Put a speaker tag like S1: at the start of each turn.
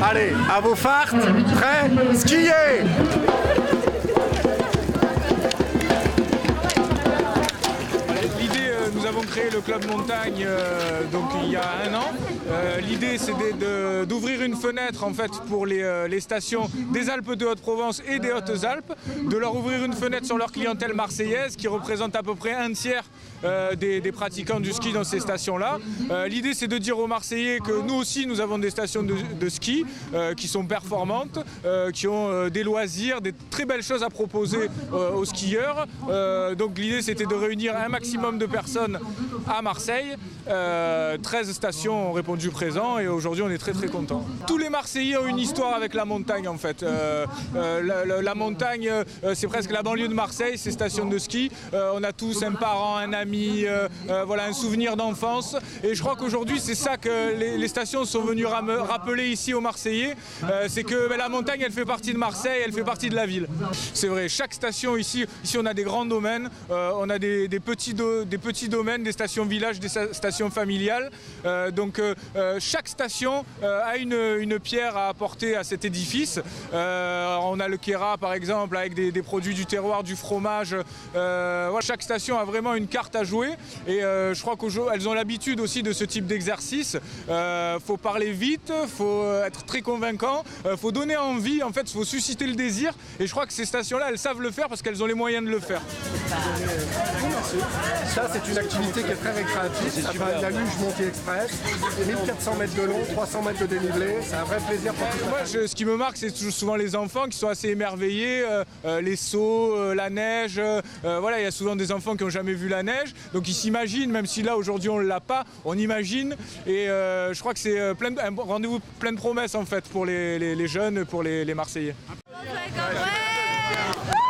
S1: Allez, à vos fartes, prêts, skiez!
S2: Nous avons créé le club montagne donc il y a un an. L'idée c'est d'ouvrir une fenêtre en fait pour les stations des Alpes de Haute-Provence et des Hautes-Alpes, de leur ouvrir une fenêtre sur leur clientèle marseillaise qui représente à peu près un tiers des pratiquants du ski dans ces stations-là. L'idée c'est de dire aux Marseillais que nous aussi nous avons des stations de ski qui sont performantes, qui ont des loisirs, des très belles choses à proposer aux skieurs. Donc l'idée c'était de réunir un maximum de personnes à Marseille. 13 stations ont répondu présent et aujourd'hui on est très contents. Tous les Marseillais ont une histoire avec la montagne en fait. La montagne c'est presque la banlieue de Marseille, ces stations de ski. On a tous un parent, un ami, voilà, un souvenir d'enfance. Et je crois qu'aujourd'hui c'est ça que les stations sont venues rappeler ici aux Marseillais. C'est que la montagne elle fait partie de Marseille, elle fait partie de la ville. C'est vrai, chaque station ici on a des grands domaines, on a des petits domaines, des stations villages, des stations familiales. Donc chaque station a une pierre à apporter à cet édifice. On a le Kéra par exemple avec des produits du terroir, du fromage. Voilà, chaque station a vraiment une carte à jouer et je crois qu'elles ont l'habitude aussi de ce type d'exercice. Faut parler vite, faut être très convaincant, faut donner envie, en fait, faut susciter le désir et je crois que ces stations-là, elles savent le faire parce qu'elles ont les moyens de le faire.
S1: Ça, c'est une activité qui est très récréative. Ça s'appelle la luge Montée Express. 1400 mètres de long, 300 mètres de dénivelé. C'est un vrai plaisir pour tout le monde.
S2: Ce qui me marque, c'est souvent les enfants qui sont assez émerveillés. Les sauts, la neige. Voilà, il y a souvent des enfants qui n'ont jamais vu la neige. Donc ils s'imaginent, même si là aujourd'hui on ne l'a pas, on imagine. Et je crois que c'est un rendez-vous plein de promesses en fait pour les jeunes, pour les Marseillais.
S3: Ouais.